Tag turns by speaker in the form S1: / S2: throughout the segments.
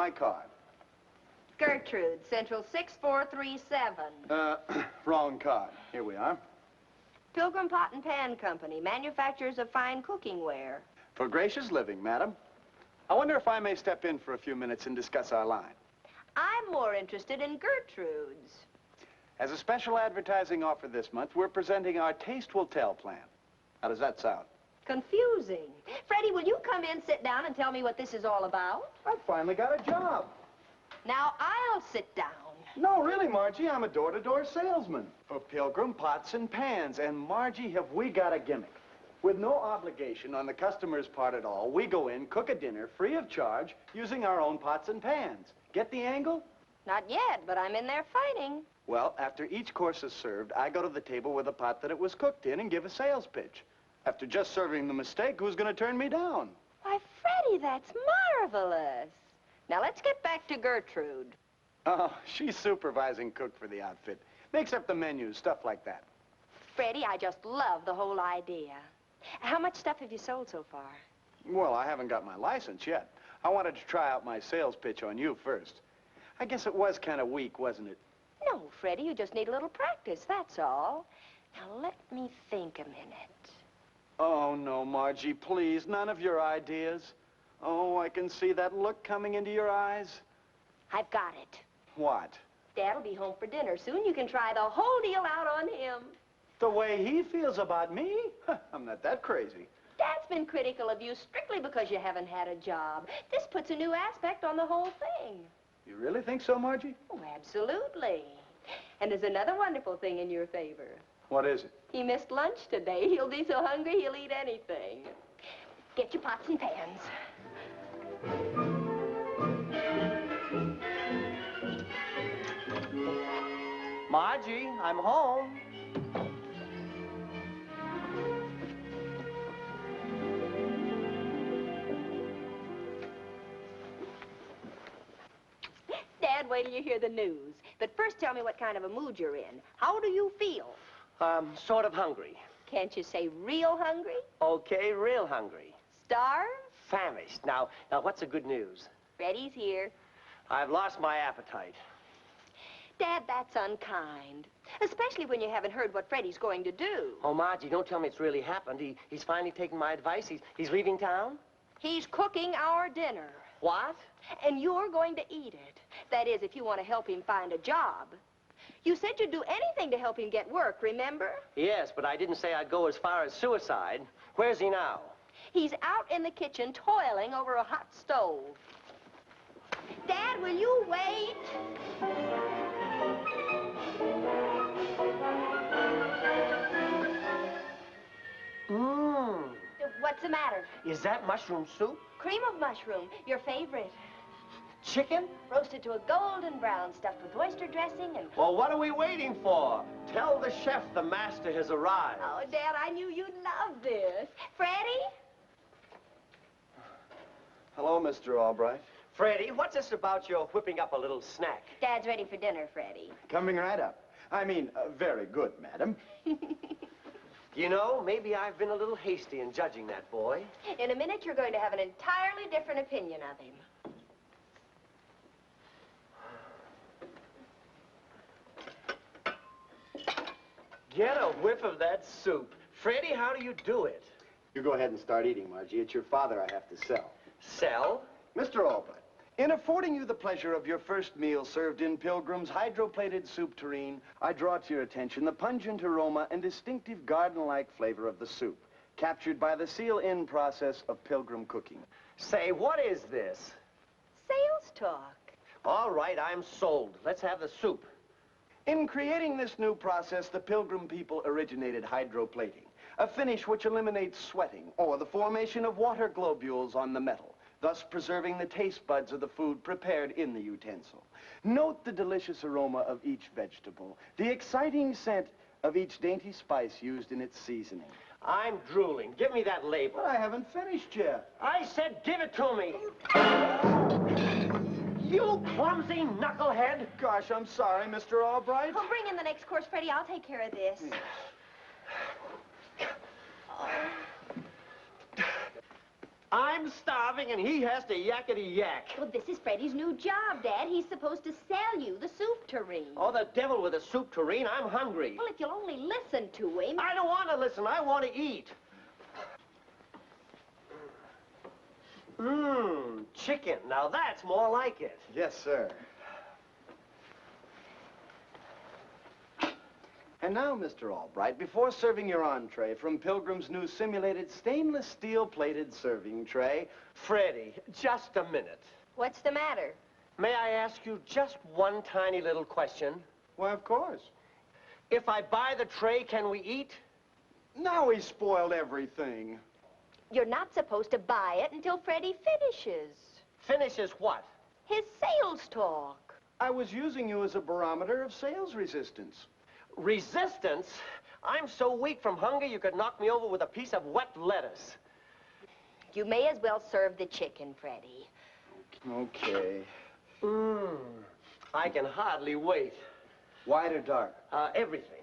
S1: My card.
S2: Gertrude, Central 6437.
S1: Wrong card. Here we are.
S2: Pilgrim Pot and Pan Company, manufacturers of fine cooking ware.
S1: For gracious living, madam. I wonder if I may step in for a few minutes and discuss our line.
S2: I'm more interested in Gertrude's.
S1: As a special advertising offer this month, we're presenting our Taste Will Tell plan. How does that sound?
S2: Confusing. Freddie, will you come in, sit down, and tell me what this is all about?
S1: I finally got a job.
S2: Now, I'll sit down.
S1: No, really, Margie, I'm a door-to-door salesman for Pilgrim Pots and Pans. And Margie, have we got a gimmick. With no obligation on the customer's part at all, we go in, cook a dinner free of charge, using our own pots and pans. Get the angle?
S2: Not yet, but I'm in there fighting.
S1: Well, after each course is served, I go to the table with the pot that it was cooked in and give a sales pitch. After just serving the mistake, who's going to turn me down?
S2: Why, Freddie, that's marvelous. Now, let's get back to Gertrude.
S1: Oh, she's supervising cook for the outfit. Makes up the menus, stuff like that.
S2: Freddie, I just love the whole idea. How much stuff have you sold so far?
S1: Well, I haven't got my license yet. I wanted to try out my sales pitch on you first. I guess it was kind of weak, wasn't it?
S2: No, Freddie, you just need a little practice, that's all. Now, let me think a minute.
S1: Oh, no, Margie, please, none of your ideas. Oh, I can see that look coming into your eyes.
S2: I've got it.
S1: What?
S2: Dad'll be home for dinner soon. You can try the whole deal out on him.
S1: The way he feels about me? I'm not that crazy.
S2: Dad's been critical of you strictly because you haven't had a job. This puts a new aspect on the whole thing.
S1: You really think so, Margie?
S2: Oh, absolutely. And there's another wonderful thing in your favor.
S1: What is it?
S2: He missed lunch today. He'll be so hungry he'll eat anything. Get your pots and pans.
S3: Margie, I'm home.
S2: Dad, wait till you hear the news. But first tell me what kind of a mood you're in. How do you feel?
S3: Sort of hungry.
S2: Can't you say real hungry?
S3: Okay, real hungry.
S2: Starved?
S3: Famished. Now, what's the good news?
S2: Freddie's here.
S3: I've lost my appetite.
S2: Dad, that's unkind. Especially when you haven't heard what Freddie's going to do.
S3: Oh, Margie, don't tell me it's really happened. He's finally taken my advice. He's leaving town?
S2: He's cooking our dinner.
S3: What?
S2: And you're going to eat it. That is, if you want to help him find a job. You said you'd do anything to help him get work, remember?
S3: Yes, but I didn't say I'd go as far as suicide. Where's he now?
S2: He's out in the kitchen toiling over a hot stove. Dad, will you wait?
S3: Mmm.
S2: What's the matter?
S3: Is that mushroom soup?
S2: Cream of mushroom, your favorite.
S3: Chicken?
S2: Roasted to a golden brown, stuffed with oyster dressing and...
S3: Well, what are we waiting for? Tell the chef the master has arrived.
S2: Oh, Dad, I knew you'd love this. Freddie?
S1: Hello, Mr. Albright.
S3: Freddie, what's this about your whipping up a little snack?
S2: Dad's ready for dinner, Freddie.
S1: Coming right up. I mean, very good, madam.
S3: You know, maybe I've been a little hasty in judging that boy.
S2: In a minute, you're going to have an entirely different opinion of him.
S3: Get a whiff of that soup. Freddie, how do you do it?
S1: You go ahead and start eating, Margie. It's your father I have to sell.
S3: Sell?
S1: Mr. Albright, in affording you the pleasure of your first meal served in Pilgrim's hydroplated soup tureen, I draw to your attention the pungent aroma and distinctive garden-like flavor of the soup, captured by the seal-in process of Pilgrim cooking.
S3: Say, what is this?
S2: Sales talk.
S3: All right, I'm sold. Let's have the soup.
S1: In creating this new process, the Pilgrim people originated hydroplating, a finish which eliminates sweating or the formation of water globules on the metal, thus preserving the taste buds of the food prepared in the utensil. Note the delicious aroma of each vegetable, the exciting scent of each dainty spice used in its seasoning.
S3: I'm drooling. Give me that label.
S1: But I haven't finished yet.
S3: I said give it to me. You clumsy knucklehead.
S1: Gosh, I'm sorry, Mr. Albright.
S2: Oh, bring in the next course, Freddie. I'll take care of this.
S3: I'm starving and he has to yakety yak.
S2: Well, this is Freddie's new job, Dad. He's supposed to sell you the soup tureen.
S3: Oh, the devil with a soup tureen. I'm hungry.
S2: Well, if you'll only listen to him.
S3: I don't want to listen. I want to eat. Chicken. Now that's more like it.
S1: Yes, sir. And now, Mr. Albright, before serving your entree from Pilgrim's new simulated stainless steel plated serving tray...
S3: Freddie, just a minute.
S2: What's the matter?
S3: May I ask you just one tiny little question?
S1: Why, of course.
S3: If I buy the tray, can we eat?
S1: Now he's spoiled everything.
S2: You're not supposed to buy it until Freddie finishes.
S3: Finishes what?
S2: His sales talk.
S1: I was using you as a barometer of sales resistance.
S3: Resistance? I'm so weak from hunger you could knock me over with a piece of wet lettuce.
S2: You may as well serve the chicken, Freddie.
S1: Okay.
S3: I can hardly wait.
S1: White or dark?
S3: Everything.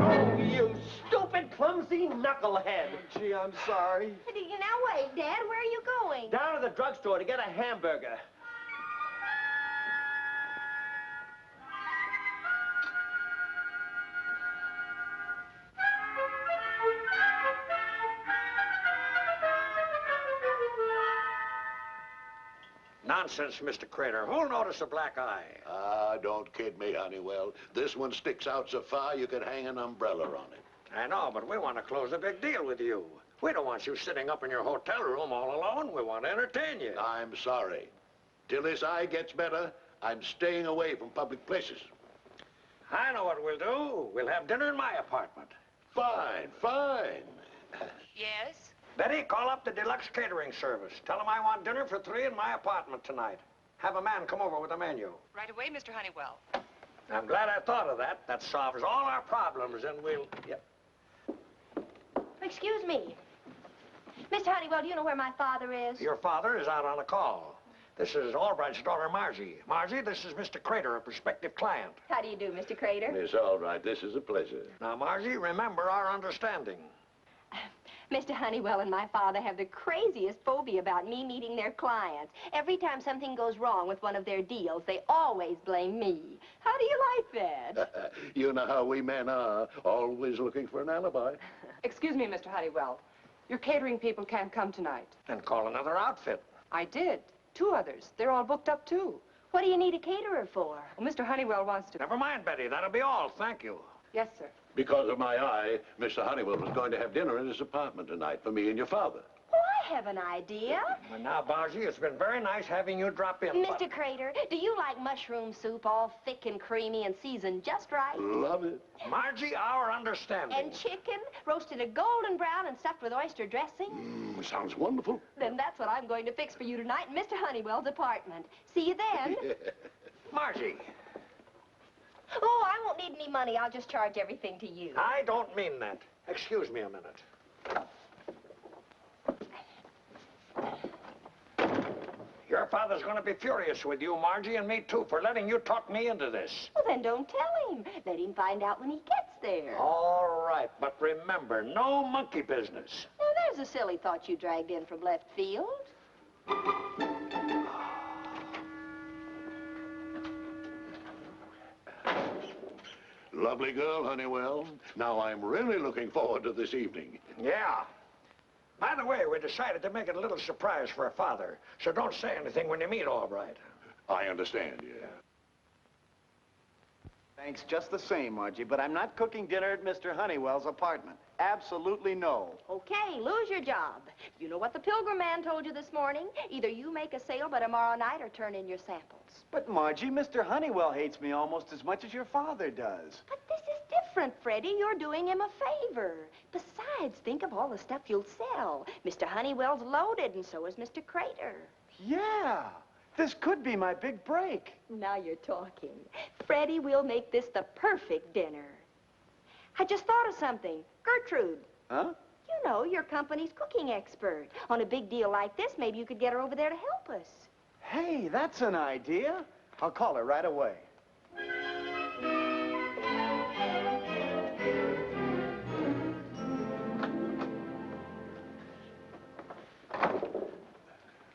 S3: Oh, you stupid, clumsy knucklehead.
S1: Gee, I'm sorry.
S2: Now wait, Dad, where are you going?
S3: Down to the drugstore to get a hamburger.
S4: Nonsense, Mr. Crater. Who'll notice a black eye?
S5: Ah, don't kid me, Honeywell. This one sticks out so far you could hang an umbrella on it.
S4: I know, but we want to close a big deal with you. We don't want you sitting up in your hotel room all alone. We want to entertain you.
S5: I'm sorry. Till this eye gets better, I'm staying away from public places.
S4: I know what we'll do. We'll have dinner in my apartment.
S5: Fine, fine.
S2: Yes?
S4: Betty, call up the deluxe catering service. Tell them I want dinner for 3 in my apartment tonight. Have a man come over with a menu.
S6: Right away, Mr. Honeywell.
S4: I'm glad I thought of that. That solves all our problems, and we'll... Yep.
S2: Excuse me. Mr. Honeywell, do you know where my father is?
S4: Your father is out on a call. This is Albright's daughter, Margie. Margie, this is Mr. Crater, a prospective client.
S2: How do you do, Mr. Crater?
S5: It's all right. This is a pleasure.
S4: Now, Margie, remember our understanding.
S2: Mr. Honeywell and my father have the craziest phobia about me meeting their clients. Every time something goes wrong with one of their deals, they always blame me. How do you like that?
S5: You know how we men are, always looking for an alibi.
S6: Excuse me, Mr. Honeywell. Your catering people can't come tonight.
S4: And call another outfit.
S6: I did. 2 others. They're all booked up, too.
S2: What do you need a caterer for?
S6: Well, Mr. Honeywell wants to...
S4: Never mind, Betty. That'll be all. Thank you.
S6: Yes, sir.
S5: Because of my eye, Mr. Honeywell was going to have dinner in his apartment tonight for me and your father.
S2: Oh, I have an idea.
S4: And now, Margie, it's been very nice having you drop in.
S2: Mr. Crater, do you like mushroom soup all thick and creamy and seasoned just right?
S5: Love it.
S4: Margie, our understanding.
S2: And chicken, roasted a golden brown and stuffed with oyster dressing?
S5: Sounds wonderful.
S2: Then that's what I'm going to fix for you tonight in Mr. Honeywell's apartment. See you then.
S4: Margie.
S2: Oh, I won't need any money. I'll just charge everything to you.
S4: I don't mean that. Excuse me a minute. Your father's going to be furious with you, Margie, and me too, for letting you talk me into this.
S2: Well, then don't tell him. Let him find out when he gets there.
S4: All right, but remember, no monkey business.
S2: Now, there's a silly thought you dragged in from left field.
S5: Lovely girl, Honeywell. Now I'm really looking forward to this evening.
S4: Yeah. By the way, we decided to make it a little surprise for her father, so don't say anything when you meet Albright.
S5: I understand, yeah.
S1: Thanks just the same, Margie, but I'm not cooking dinner at Mr. Honeywell's apartment. Absolutely no.
S2: Okay, lose your job. You know what the Pilgrim man told you this morning? Either you make a sale by tomorrow night or turn in your samples.
S1: But, Margie, Mr. Honeywell hates me almost as much as your father does.
S2: But this is different, Freddie. You're doing him a favor. Besides, think of all the stuff you'll sell. Mr. Honeywell's loaded, and so is Mr. Crater.
S1: Yeah, this could be my big break.
S2: Now you're talking. Freddie, we'll make this the perfect dinner. I just thought of something. Gertrude.
S1: Huh?
S2: You know, your company's cooking expert. On a big deal like this, maybe you could get her over there to help us.
S1: Hey, that's an idea. I'll call her right away.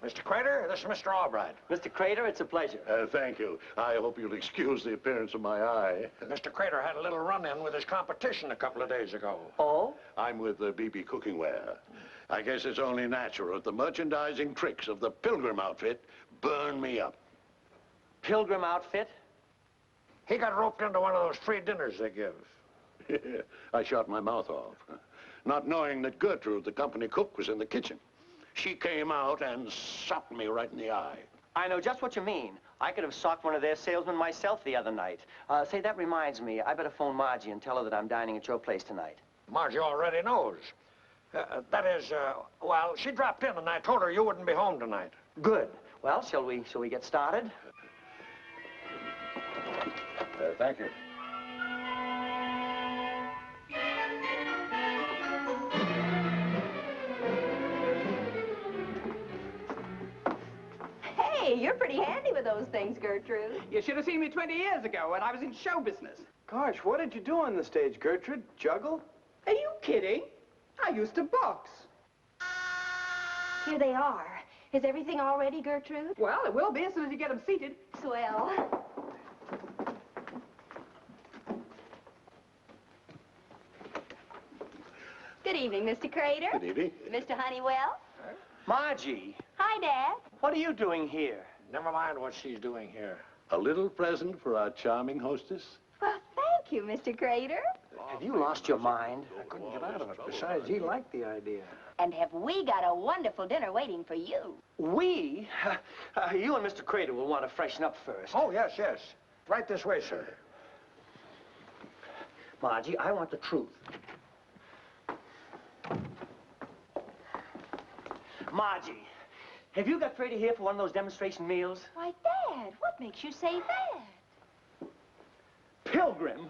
S4: Mr. Crater, this is Mr. Albright.
S3: Mr. Crater, it's a pleasure.
S5: Thank you. I hope you'll excuse the appearance of my eye.
S4: Mr. Crater had a little run-in with his competition a couple of days ago.
S3: Oh?
S5: I'm with BB Cookingware. I guess it's only natural that the merchandising tricks of the Pilgrim outfit burn me up.
S3: Pilgrim outfit?
S4: He got roped into one of those free dinners they give.
S5: I shot my mouth off, not knowing that Gertrude, the company cook, was in the kitchen. She came out and socked me right in the eye.
S3: I know just what you mean. I could have socked one of their salesmen myself the other night. Say, that reminds me, I better phone Margie and tell her that I'm dining at your place tonight.
S4: Margie already knows. That is, well, she dropped in and I told her you wouldn't be home tonight.
S3: Good. Well, shall we get started?
S5: Thank you.
S2: Hey, you're pretty handy with those things, Gertrude.
S7: You should have seen me 20 years ago when I was in show business.
S1: Gosh, what did you do on the stage, Gertrude? Juggle?
S7: Are you kidding? I used to box.
S2: Here they are. Is everything all ready, Gertrude?
S7: Well, it will be as soon as you get them seated.
S2: Swell. Good evening, Mr. Crater.
S5: Good evening.
S2: Mr. Honeywell.
S3: Margie,
S2: Hi, Dad.
S3: what are you doing here?
S4: Never mind what she's doing here.
S5: A little present for our charming hostess?
S2: Well, thank you, Mr. Crater.
S3: Have you lost your mind?
S4: I couldn't get out of it. Besides, he liked the idea.
S2: And have we got a wonderful dinner waiting for you?
S3: We? You and Mr. Crater will want to freshen up first.
S4: Oh, yes, yes. Right this way, sir.
S3: Margie, I want the truth. Margie, have you got Freddie here for one of those demonstration meals?
S2: Why, Dad, what makes you say that?
S3: Pilgrim?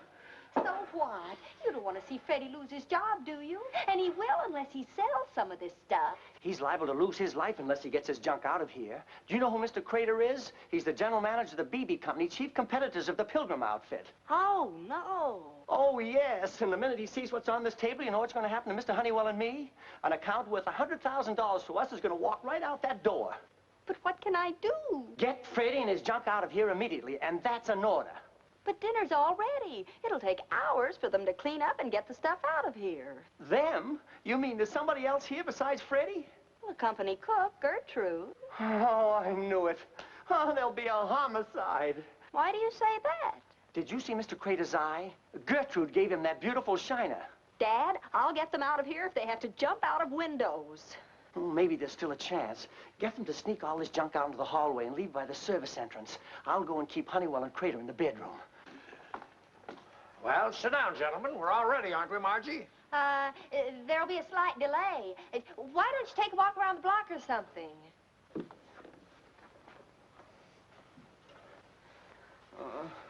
S2: So what? You don't want to see Freddie lose his job, do you? And he will unless he sells some of this stuff.
S3: He's liable to lose his life unless he gets his junk out of here. Do you know who Mr. Crater is? He's the general manager of the BB Company, chief competitors of the Pilgrim outfit.
S2: Oh, no.
S3: Oh, yes. And the minute he sees what's on this table, you know what's going to happen to Mr. Honeywell and me? An account worth $100,000 to us is going to walk right out that door.
S2: But what can I do?
S3: Get Freddie and his junk out of here immediately, and that's an order.
S2: But dinner's all ready. It'll take hours for them to clean up and get the stuff out of here.
S3: Them? You mean there's somebody else here besides Freddie?
S2: The company cook, Gertrude.
S3: Oh, I knew it. Oh, there'll be a homicide.
S2: Why do you say that?
S3: Did you see Mr. Crater's eye? Gertrude gave him that beautiful shiner.
S2: Dad, I'll get them out of here if they have to jump out of windows.
S3: Oh, maybe there's still a chance. Get them to sneak all this junk out into the hallway and leave by the service entrance. I'll go and keep Honeywell and Crater in the bedroom.
S4: Well, sit down, gentlemen. We're all ready, aren't we, Margie?
S2: There'll be a slight delay. Why don't you take a walk around the block or something?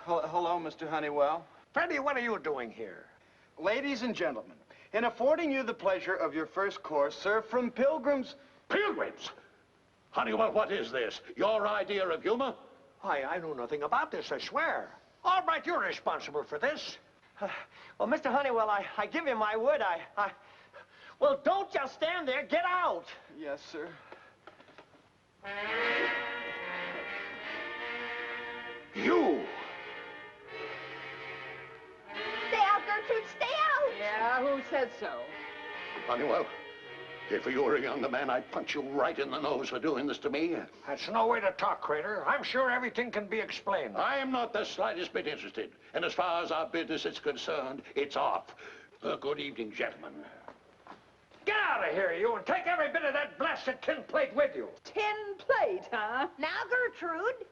S1: Hello, Mr. Honeywell.
S4: Freddie, what are you doing here?
S1: Ladies and gentlemen, in affording you the pleasure of your first course served from Pilgrim's...
S5: Pilgrims? Honeywell, what is this? Your idea of humor?
S4: Why, I know nothing about this, I swear. All right, you're responsible for this.
S3: Well, Mr. Honeywell, I give you my word, Well, don't just stand there. Get out.
S1: Yes, sir.
S5: You!
S2: Stay out, Gertrude, stay out!
S7: Yeah, who said so?
S5: Honeywell, if you were a younger man, I'd punch you right in the nose for doing this to me.
S4: That's no way to talk, Crater. I'm sure everything can be explained.
S5: I am not the slightest bit interested. And as far as our business is concerned, it's off. Good evening, gentlemen.
S4: Get out of here, you, and take every bit of that blasted tin plate with you.
S7: Tin plate, huh?
S2: Now, Gertrude.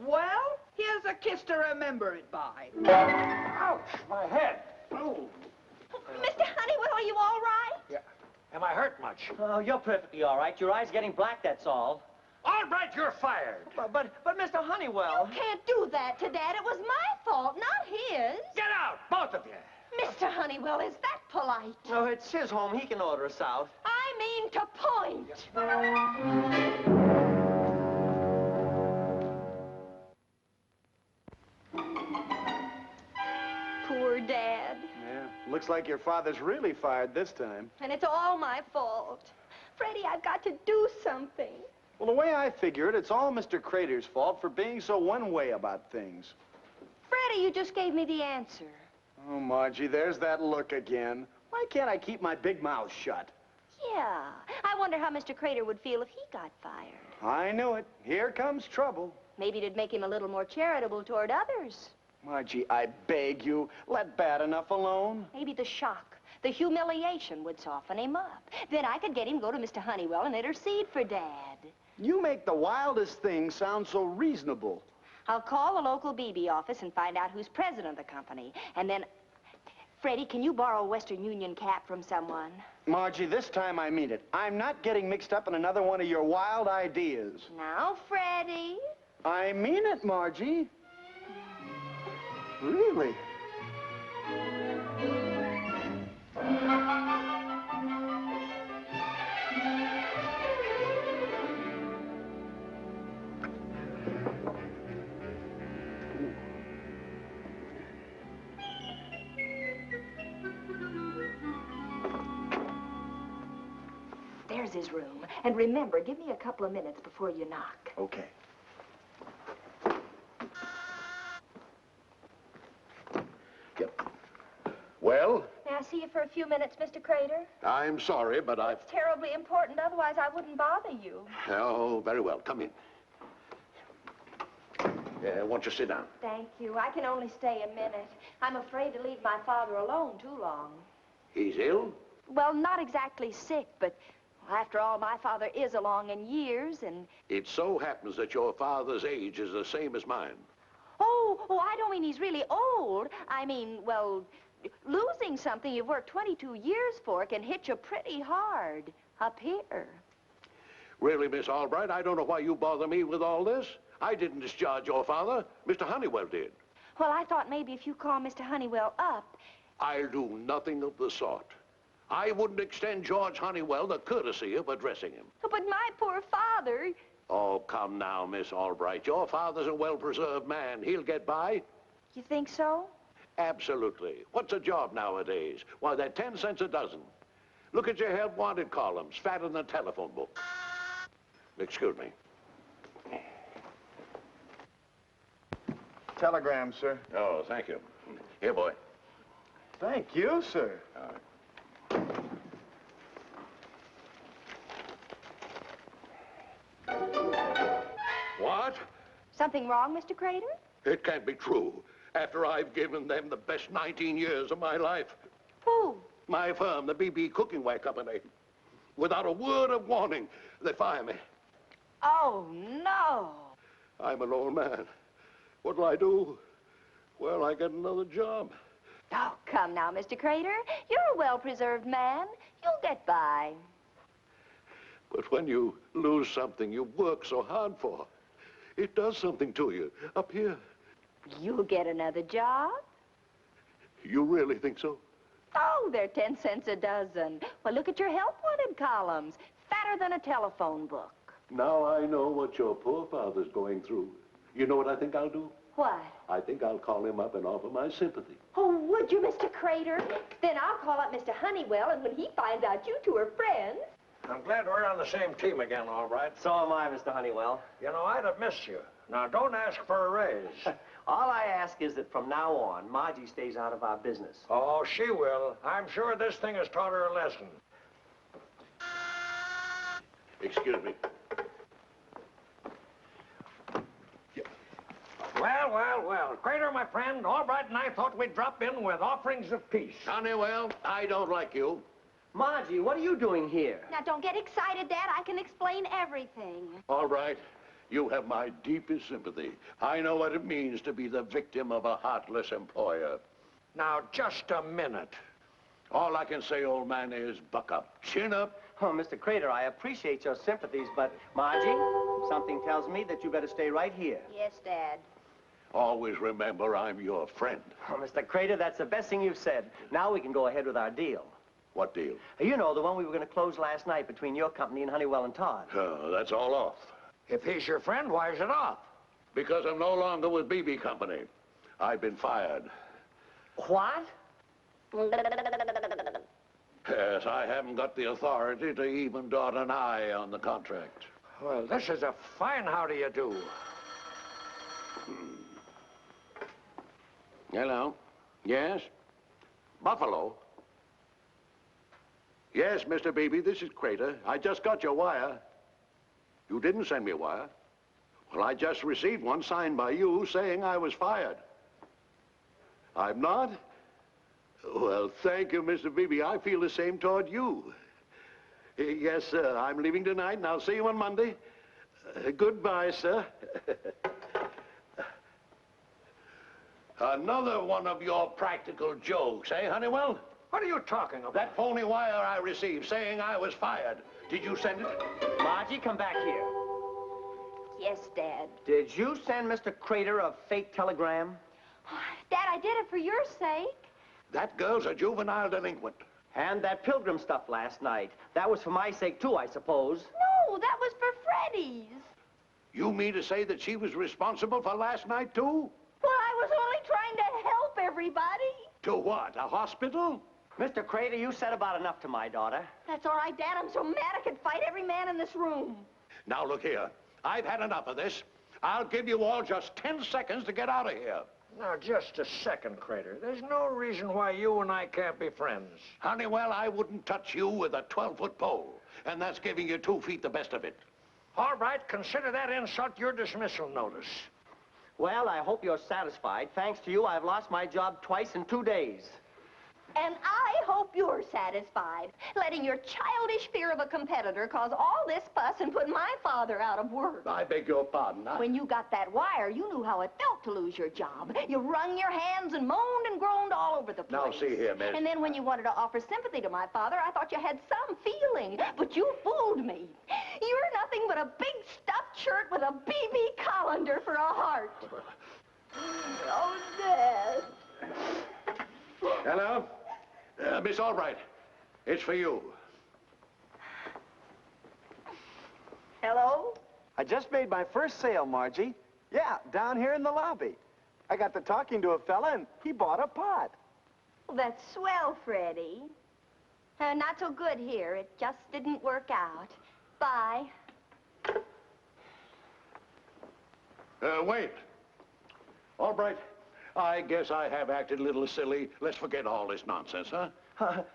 S7: Well, here's a kiss to remember it by.
S4: Ouch, my head. Oh.
S2: Mr. Honeywell, are you all right?
S4: Yeah. Am I hurt much?
S3: Oh, you're perfectly all right. Your eye's getting black, that's all.
S4: All right, you're fired.
S3: But Mr. Honeywell...
S2: You can't do that to Dad. It was my fault, not his.
S4: Get out, both of you.
S2: Mr. Honeywell, is that polite?
S3: No, it's his home. He can order us out.
S2: I mean to point. Poor Dad.
S1: Yeah, looks like your father's really fired this time.
S2: And it's all my fault. Freddie, I've got to do something.
S1: Well, the way I figure it, it's all Mr. Crater's fault for being so one-way about things.
S2: Freddie, you just gave me the answer.
S1: Oh, Margie, there's that look again. Why can't I keep my big mouth shut?
S2: Yeah. I wonder how Mr. Crater would feel if he got fired.
S1: I knew it. Here comes trouble.
S2: Maybe it'd make him a little more charitable toward others.
S1: Margie, I beg you, let bad enough alone.
S2: Maybe the shock, the humiliation would soften him up. Then I could get him to go to Mr. Honeywell and intercede for Dad.
S1: You make the wildest things sound so reasonable.
S2: I'll call the local BB office and find out who's president of the company. And then, Freddie, can you borrow a Western Union cap from someone?
S1: Margie, this time I mean it. I'm not getting mixed up in another one of your wild ideas.
S2: Now, Freddie.
S1: I mean it, Margie. Really?
S2: There's his room. And remember, give me a couple of minutes before you knock.
S1: Okay. Yep. Well?
S2: May I see you for a few minutes, Mr. Crater?
S5: I'm sorry, but I've...
S2: It's terribly important, otherwise I wouldn't bother you.
S5: Oh, very well. Come in. Won't you sit down?
S2: Thank you. I can only stay a minute. I'm afraid to leave my father alone too long.
S5: He's ill?
S2: Well, not exactly sick, but after all, my father is along in years, and...
S5: It so happens that your father's age is the same as mine.
S2: Oh, I don't mean he's really old. I mean, well, losing something you've worked 22 years for can hit you pretty hard up here.
S5: Really, Miss Albright, I don't know why you bother me with all this. I didn't discharge your father. Mr. Honeywell did.
S2: Well, I thought maybe if you call Mr. Honeywell up...
S5: I'll do nothing of the sort. I wouldn't extend George Honeywell the courtesy of addressing him.
S2: Oh, but my poor father...
S5: Oh, come now, Miss Albright. Your father's a well-preserved man. He'll get by.
S2: You think so?
S5: Absolutely. What's a job nowadays? Why, they're 10 cents a dozen. Look at your help wanted columns, fatter than a telephone book. Excuse me.
S1: Telegram, sir.
S5: Oh, thank you. Here, boy.
S1: Thank you, sir.
S5: All right. What?
S2: Something wrong, Mr. Crater?
S5: It can't be true. After I've given them the best 19 years of my life.
S2: Who?
S5: My firm, the BB Cookware Company. Without a word of warning, they fire me.
S2: Oh, no.
S5: I'm an old man. What'll I do? Well, I get another job.
S2: Oh, come now, Mr. Crater. You're a well-preserved man. You'll get by.
S5: But when you lose something you work so hard for, it does something to you up here.
S2: You'll get another job?
S5: You really think so?
S2: Oh, they're 10 cents a dozen. Well, look at your help wanted columns. Fatter than a telephone book.
S5: Now I know what your poor father's going through. You know what I think I'll do?
S2: What?
S5: I think I'll call him up and offer my sympathy.
S2: Oh, would you, Mr. Crater? Then I'll call up Mr. Honeywell, and when he finds out you two are friends...
S4: I'm glad we're on the same team again, all right.
S3: So am I, Mr. Honeywell.
S4: You know, I'd have missed you. Now, don't ask for a raise.
S3: All I ask is that from now on, Margie stays out of our business.
S4: Oh, she will. I'm sure this thing has taught her a lesson.
S5: Excuse me.
S4: Well. Crater, my friend, Albright and I thought we'd drop in with offerings of peace.
S5: Honeywell, I don't like you.
S3: Margie, what are you doing here?
S2: Now, don't get excited, Dad. I can explain everything.
S5: All right. You have my deepest sympathy. I know what it means to be the victim of a heartless employer.
S4: Now, just a minute.
S5: All I can say, old man, is buck up. Chin up.
S3: Oh, Mr. Crater, I appreciate your sympathies, but Margie, something tells me that you better stay right here.
S2: Yes, Dad.
S5: Always remember I'm your friend.
S3: Oh, Mr. Crater, that's the best thing you've said. Now we can go ahead with our deal.
S5: What deal?
S3: You know, the one we were going to close last night between your company and Honeywell and Todd.
S5: That's all off.
S4: If he's your friend, why is it off?
S5: Because I'm no longer with BB Company. I've been fired.
S3: What?
S5: Yes, I haven't got the authority to even dot an I on the contract.
S4: Well, this is a fine how-do-you-do.
S5: Hello? Yes? Buffalo? Yes, Mr. Beebe, this is Crater. I just got your wire. You didn't send me a wire. Well, I just received one signed by you saying I was fired. I'm not? Well, thank you, Mr. Beebe. I feel the same toward you. Yes, sir. I'm leaving tonight, and I'll see you on Monday. Goodbye, sir. Another one of your practical jokes, eh, Honeywell?
S4: What are you talking about?
S5: That phony wire I received saying I was fired. Did you send it?
S3: Margie, come back here.
S2: Yes, Dad.
S3: Did you send Mr. Crater a fake telegram?
S2: Dad, I did it for your sake.
S5: That girl's a juvenile delinquent.
S3: And that Pilgrim stuff last night. That was for my sake, too, I suppose.
S2: No, that was for Freddie's.
S5: You mean to say that she was responsible for last night, too?
S2: Well, I was only trying to help everybody.
S5: To what, a hospital?
S3: Mr. Crater, you said about enough to my daughter.
S2: That's all right, Dad. I'm so mad I could fight every man in this room.
S5: Now, look here. I've had enough of this. I'll give you all just 10 seconds to get out of here.
S4: Now, just a second, Crater. There's no reason why you and I can't be friends.
S5: Honeywell, I wouldn't touch you with a 12-foot pole. And that's giving you 2 feet the best of it.
S4: All right, consider that insult your dismissal notice.
S3: Well, I hope you're satisfied. Thanks to you, I've lost my job twice in 2 days.
S2: And I hope you're satisfied, letting your childish fear of a competitor cause all this fuss and put my father out of work.
S5: I beg your pardon.
S2: When you got that wire, you knew how it felt to lose your job. You wrung your hands and moaned and groaned all over the place.
S5: Now, see here, miss.
S2: And then when you wanted to offer sympathy to my father, I thought you had some feeling. But you fooled me. You're nothing but a big stuffed shirt with a BB colander for a heart. Oh, Dad.
S5: Hello? Miss Albright, it's for you.
S1: Hello? I just made my first sale, Margie. Yeah, down here in the lobby. I got to talking to a fella, and he bought a pot.
S2: Well, that's swell, Freddie. Not so good here. It just didn't work out. Bye.
S5: Wait. Albright, I guess I have acted a little silly. Let's forget all this nonsense, huh?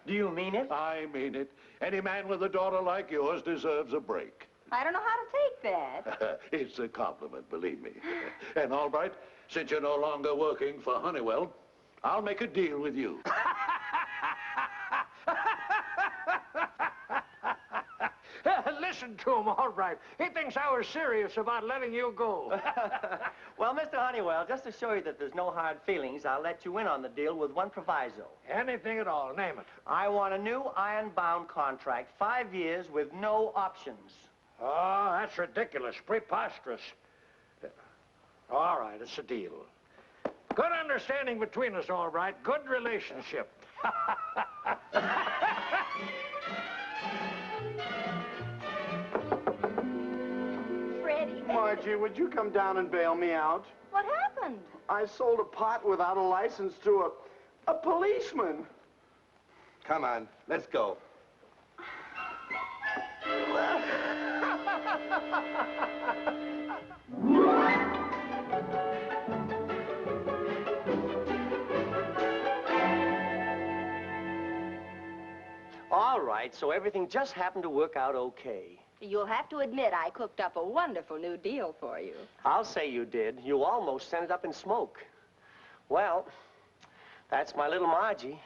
S3: Do you mean it?
S5: I mean it. Any man with a daughter like yours deserves a break.
S2: I don't know how to take that.
S5: It's a compliment, believe me. And Albright, since you're no longer working for Honeywell, I'll make a deal with you.
S4: Listen to him, all right. He thinks I was serious about letting you go.
S3: Well, Mr. Honeywell, just to show you that there's no hard feelings, I'll let you in on the deal with one proviso.
S4: Anything at all, name it.
S3: I want a new iron-bound contract, 5 years with no options.
S4: Oh, that's ridiculous, preposterous. All right, it's a deal. Good understanding between us, all right. Good relationship.
S2: Freddie.
S1: Margie, would you come down and bail me out?
S2: What happened?
S1: I sold a pot without a license to a policeman. Come on, let's go.
S3: All right, so everything just happened to work out okay.
S2: You'll have to admit I cooked up a wonderful new deal for you.
S3: I'll say you did. You almost sent it up in smoke. Well, that's my little Margie.